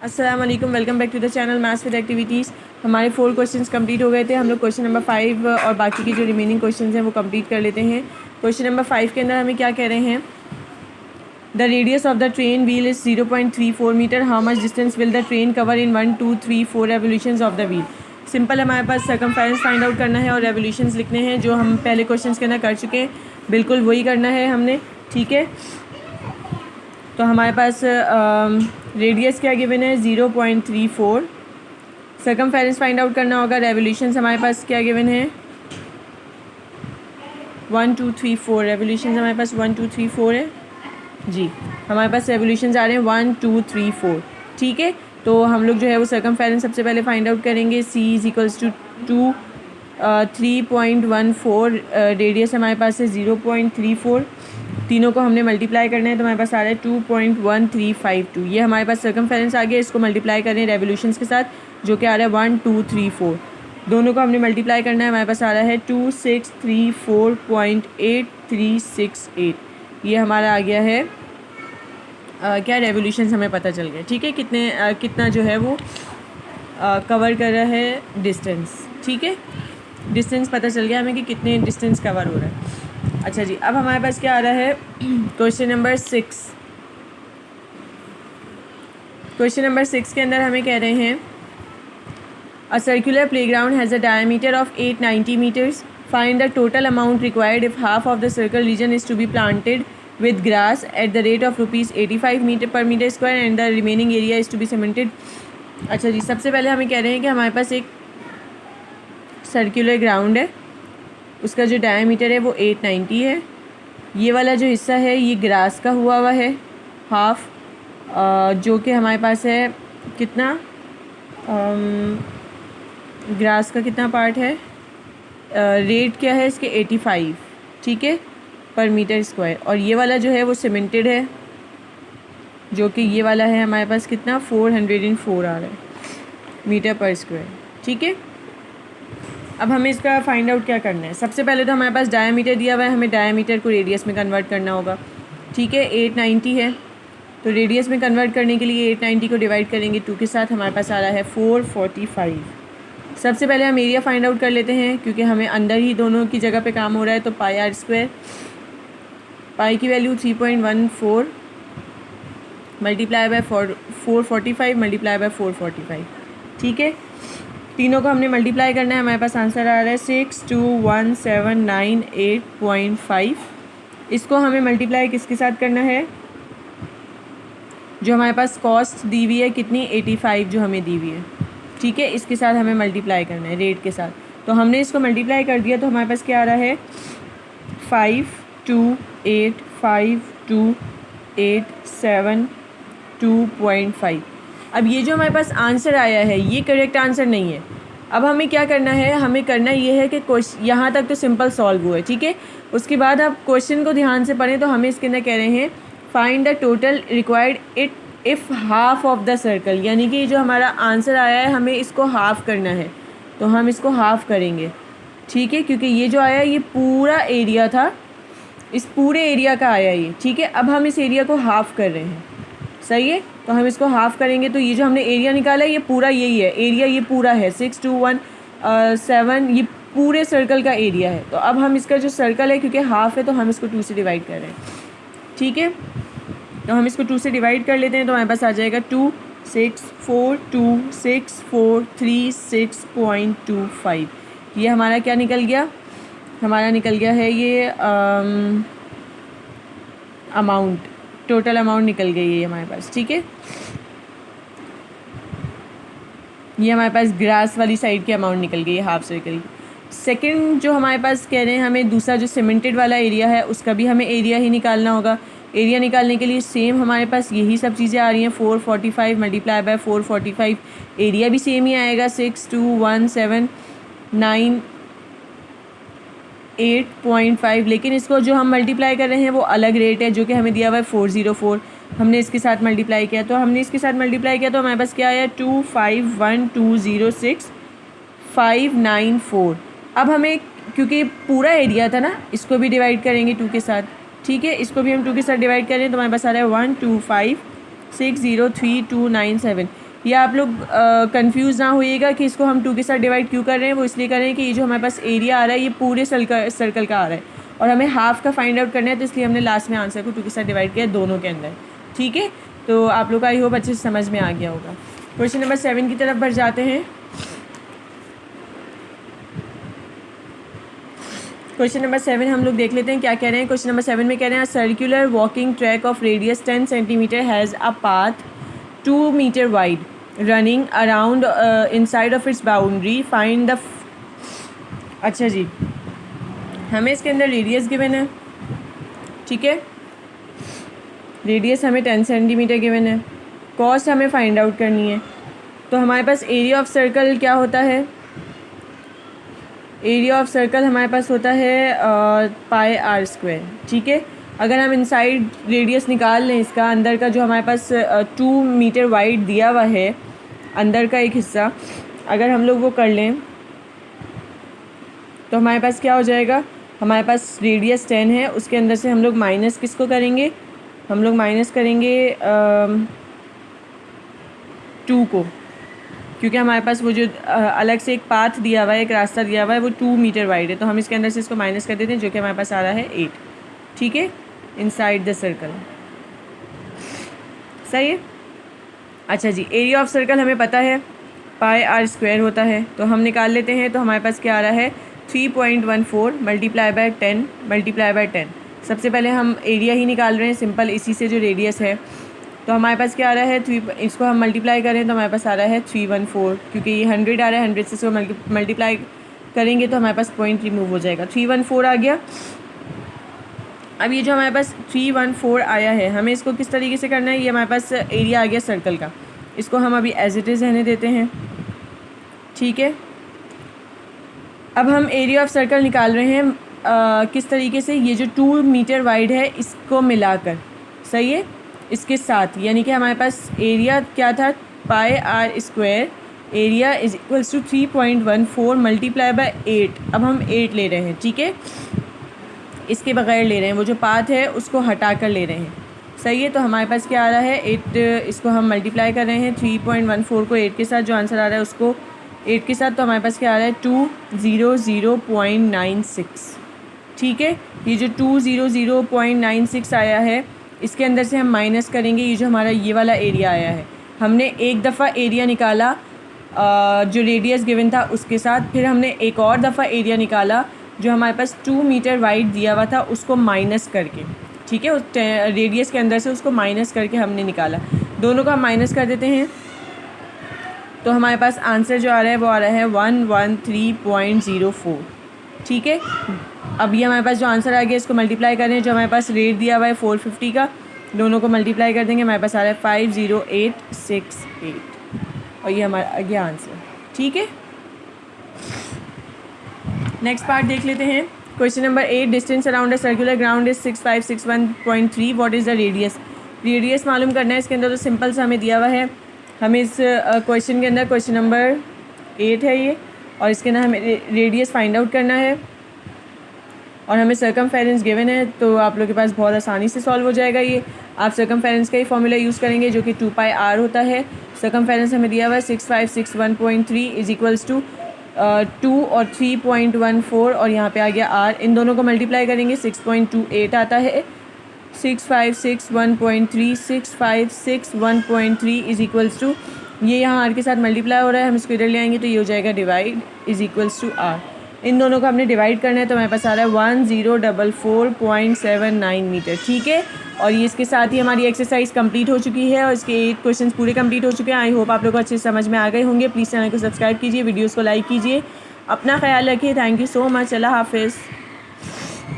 अस्सलाम वालेकुम, welcome back to the channel maths with activities. हमारे 4 क्वेश्चंस कंप्लीट हो गए थे। हम लोग क्वेश्चन नंबर 5 और बाकी के जो रिमेनिंग क्वेश्चंस हैं वो कंप्लीट कर लेते हैं। क्वेश्चन नंबर 5 के अंदर हमें क्या कह रहे हैं, the radius of the train wheel is 0.34 metre, how much distance will the train cover in 1 2 3 4 revolutions of the wheel. Simple, हमारे पास सर्कमफेरेंस फाइंड आउट करना है और रेवोल्यूशंस लिखने हैं, जो हम पहले क्वेश्चन के अंदर कर चुके हैं। बिल्कुल वही करना है हमने, ठीक है। तो हमारे पास रेडियस क्या गिवन है, 0.34। सर्कमफेरेंस फाइंड आउट करना होगा। रेवोल्यूशंस हमारे पास क्या गिवन है, 1 2 3 4। रेवोल्यूशंस हमारे पास 1 2 3 4 है जी। हमारे पास रेवोल्यूशंस आ रहे हैं 1 2 3 4, ठीक है। तो हम लोग जो है वो सर्कमफेरेंस सबसे पहले फाइंड आउट करेंगे। c is equals to 3.14। Radius हमारे पास है 0.34। तीनों को हमने मल्टीप्लाई करना है, तो हमारे पास आ रहा है 2.1352। ये हमारे पास सर्कमफेरेंस आ गया। इसको मल्टीप्लाई करें रेवोल्यूशंस के साथ, जो कि आ रहा है 1 2 3 4। दोनों को हमने मल्टीप्लाई करना है, हमारे पास आ रहा है 2634.8368। ये हमारा आ गया है क्या, रेवोल्यूशंस हमें पता चल गया, ठीक है। कितना जो है वो कवर कर रहा है डिस्टेंस, ठीक है। डिस्टेंस पता चल गया हमें कि कितने डिस्टेंस कवर हो रहा है। अच्छा जी, अब हमारे पास क्या आ रहा है, क्वेश्चन नंबर 6। क्वेश्चन नंबर 6 के अंदर हमें कह रहे हैं, a circular playground has a diameter of 890 metres, find the total amount required if half of the circle region is to be planted with grass at the rate of ₹85 metre per meter square and the remaining area is to be cemented। अच्छा जी, सबसे पहले हमें कह रहे हैं कि हमारे पास एक सर्कुलर ग्राउंड है, उसका जो डायमीटर है वो 890 है। ये वाला जो हिस्सा है ये ग्रास का हुआ है हाफ, जो कि हमारे पास है कितना, ग्रास का कितना पार्ट है, रेट क्या है इसके 85, ठीक है, पर मीटर स्क्वायर। और ये वाला जो है वो सीमेंटेड है, जो कि ये वाला है हमारे पास कितना 404 आ रहा है मीटर पर स्क्वायर, ठीक है। अब हमें इसका फाइंड आउट क्या करना है, सबसे पहले तो हमारे पास डायमीटर दिया हुआ है, हमें डायमीटर को रेडियस में कन्वर्ट करना होगा, ठीक है। 890 है, तो रेडियस में कन्वर्ट करने के लिए 890 को डिवाइड करेंगे 2 के साथ, हमारे पास आ रहा है 445। सबसे पहले हम एरिया फाइंड आउट कर लेते हैं, क्योंकि हमें अंदर ही दोनों की जगह पे काम हो रहा है। तो पाई आर स्क्वायर, पाई की value 3.14 multiply bye 445 multiply by 445, ठीक है। तीनों को हमने मल्टीप्लाई करना है, हमारे पास आंसर आ रहा है 621,798.5। इसको हमें मल्टीप्लाई किसके साथ करना है, जो हमारे पास कॉस्ट दी हुई है कितनी 85 जो हमें दी हुई है, ठीक है। इसके साथ हमें मल्टीप्लाई करना है रेट के साथ। तो हमने इसको मल्टीप्लाई कर दिया, तो हमारे पास क्या आ रहा है 52852.872.5। अब ये जो हमारे पास आंसर आया है ये करेक्ट आंसर नहीं है। अब हमें क्या करना है, हमें करना ये है कि यहाँ तक तो सिंपल सॉल्व हुआ है, ठीक है। उसके बाद आप क्वेश्चन को ध्यान से पढ़ें, तो हमें इसके अंदर कह रहे हैं find the total required if half of the circle, यानी कि जो हमारा आंसर आया है हमें इसको हाफ़ करना है, तो हम इसको हाफ़ करेंगे, ठीक है। क्योंकि ये जो आया ये पूरा एरिया था, इस पूरे एरिया का आया ये, ठीक है। अब हम इस एरिया को हाफ़ कर रहे हैं, सही है। तो हम इसको हाफ़ करेंगे, तो ये जो हमने एरिया निकाला है ये पूरा यही है, एरिया ये पूरा है 6217, ये पूरे सर्कल का एरिया है। तो अब हम इसका जो सर्कल है, क्योंकि हाफ़ है तो हम इसको 2 से डिवाइड कर रहे हैं, ठीक है। तो हम इसको 2 से डिवाइड कर लेते हैं, तो हमारे पास आ जाएगा 2642643.25। ये हमारा क्या निकल गया, हमारा निकल गया है ये अमाउंट, टोटल अमाउंट निकल गई है हमारे पास, ठीक है। ये हमारे पास ग्रास वाली साइड की अमाउंट निकल गई है हाफ सर्कल। सेकंड जो हमारे पास कह रहे हैं, हमें दूसरा जो सीमेंटेड वाला एरिया है उसका भी हमें एरिया ही निकालना होगा। एरिया निकालने के लिए सेम हमारे पास यही सब चीज़ें आ रही हैं, 445 मल्टीप्लाई बाय 445, एरिया भी सेम ही आएगा 621,798.5। लेकिन इसको जो हम मल्टीप्लाई कर रहे हैं वो अलग रेट है, जो कि हमें दिया हुआ है 404। हमने इसके साथ मल्टीप्लाई किया, तो हमने इसके साथ मल्टीप्लाई किया तो हमारे पास क्या आया 251,206,594। अब हमें, क्योंकि पूरा एरिया था ना, इसको भी डिवाइड करेंगे 2 के साथ, ठीक है। इसको भी हम 2 के साथ डिवाइड करें तो हमारे पास आ रहा है 125,603,297। या आप लोग कंफ्यूज ना होइएगा कि इसको हम 2 के साथ डिवाइड क्यों कर रहे हैं। वो इसलिए कर रहे हैं कि ये जो हमारे पास एरिया आ रहा है ये पूरे सर्कल का आ रहा है और हमें हाफ का फाइंड आउट करना है, तो इसलिए हमने लास्ट में आंसर को 2 के साथ डिवाइड किया दोनों के अंदर। ठीक है, तो आप लोग का आई होप अच्छे से समझ में आ गया होगा। क्वेश्चन नंबर 7 की तरफ बढ़ जाते हैं। क्वेश्चन नंबर 7 हम लोग देख लेते हैं क्या कह रहे हैं। क्वेश्चन नंबर 7 में कह रहे हैं circular walking track of radius 10 centimetre has a path 2 metre wide running around inside of its boundary find the. अच्छा जी, हमें इसके अंदर रेडियस गिवन है। ठीक है, रेडियस हमें 10 सेंटीमीटर गिवन है, कॉस्ट हमें फाइंड आउट करनी है। तो हमारे पास एरिया ऑफ सर्कल क्या होता है, एरिया ऑफ सर्कल हमारे पास होता है पाई आर स्क्वायर। ठीक है, अगर हम इनसाइड रेडियस निकाल लें इसका, अंदर का जो हमारे पास 2 मीटर वाइड दिया हुआ है अंदर का एक हिस्सा, अगर हम लोग वो कर लें तो हमारे पास क्या हो जाएगा, हमारे पास रेडियस 10 है, उसके अंदर से हम लोग माइनस किसको करेंगे, हम लोग माइनस करेंगे 2 को, क्योंकि हमारे पास वो जो अलग से एक पाथ दिया हुआ है, एक रास्ता दिया हुआ है, वो 2 मीटर वाइड है, तो हम इसके अंदर से इसको माइनस कर देते हैं, जो कि हमारे पास आ रहा है 8। ठीक है, इनसाइड द सर्कल। सही है। अच्छा जी, एरिया ऑफ सर्कल हमें पता है पाई आर स्क्वायर होता है, तो हम निकाल लेते हैं। तो हमारे पास क्या आ रहा है 3.14 मल्टीप्लाई बाय 10 मल्टीप्लाई बाय 10। सबसे पहले हम एरिया ही निकाल रहे हैं सिंपल, इसी से जो रेडियस है। तो हमारे पास क्या आ रहा है 3, इसको हम मल्टीप्लाई करें तो हमारे पास आ रहा है 314, क्योंकि ये 100 आ रहा है, 100 से इसको मल्टीप्लाई करेंगे तो हमारे पास पॉइंट रिमूव हो जाएगा, 314 आ गया। अब ये जो हमारे पास 314 आया है, हमें इसको किस तरीके से करना है, ये हमारे पास एरिया आ गया सर्कल का, इसको हम अभी एज इट इज़ रहने देते हैं। ठीक है, अब हम एरिया ऑफ सर्कल निकाल रहे हैं किस तरीके से, ये जो 2 मीटर वाइड है इसको मिलाकर। सही है, इसके साथ, यानी कि हमारे पास एरिया क्या था pi r square, area is equals to 3.14 multiply by 8। अब हम 8 ले रहे हैं। ठीक है, इसके बगैर ले रहे हैं, वो जो पाथ है उसको हटा कर ले रहे हैं। सही है, तो हमारे पास क्या आ रहा है 8, इसको हम मल्टीप्लाई कर रहे हैं 3.14 को 8 के साथ, जो आंसर आ रहा है उसको 8 के साथ, तो हमारे पास क्या आ रहा है 200.96। ठीक है, ये जो 200.96 आया है, इसके अंदर से हम माइनस करेंगे ये जो हमारा ये वाला एरिया आया है। हमने एक दफ़ा एरिया निकाला जो रेडियस गिवन था उसके साथ, फिर हमने एक और दफ़ा एरिया निकाला जो हमारे पास 2 मीटर वाइड दिया हुआ था उसको माइनस करके। ठीक है, उस रेडियस के अंदर से उसको माइनस करके हमने निकाला, दोनों को हम माइनस कर देते हैं। तो हमारे पास आंसर जो आ रहा है वो आ रहा है 113.04। ठीक है, अब ये हमारे पास जो आंसर आ गया इसको मल्टीप्लाई करें, जो हमारे पास रेट दिया हुआ है 450 का, दोनों को मल्टीप्लाई कर देंगे, हमारे पास आ रहा है 50868 और ये हमारा आ गया आंसर। ठीक है, नेक्स्ट पार्ट देख लेते हैं। Question number 8, distance around a circular ground is 6561.3, what is the radius. Radius मालूम करना है, इसके अंदर तो सिंपल सा हमें दिया हुआ है। हमें इस क्वेश्चन के अंदर, क्वेश्चन नंबर 8 है ये, और इसके अंदर हमें रेडियस फाइंड आउट करना है और हमें सर्कमफेरेंस गिवन है, तो आप लोग के पास बहुत आसानी से सॉल्व हो जाएगा ये। आप सर्कमफेरेंस का ही फॉर्मूला यूज़ करेंगे जो कि 2 पाई आर होता है। सर्कमफेरेंस हमें दिया हुआ है 6561.3 इज इक्वल्स टू 2 और 3.14 और यहाँ पे आ गया आर, इन दोनों को मल्टीप्लाई करेंगे 6.28 आता है। 6561.3 इज इक्वल्स टू, ये यहाँ आर के साथ मल्टीप्लाई हो रहा है, हम इसको इधर ले आएंगे तो ये हो जाएगा divide is equals to R. इन दोनों को हमने डिवाइड करना है तो हमारे पास आ रहा है 1044.79 मीटर। ठीक है, और ये इसके साथ ही हमारी एक्सरसाइज कंप्लीट हो चुकी है और इसके 8 क्वेश्चन पूरे कंप्लीट हो चुके हैं। आई होप आप लोग को अच्छे से समझ में आ गए होंगे। प्लीज़ चैनल को सब्सक्राइब कीजिए, वीडियोज़ को लाइक कीजिए, अपना ख्याल रखिए। थैंक यू सो मच, अल्लाह हाफिज़।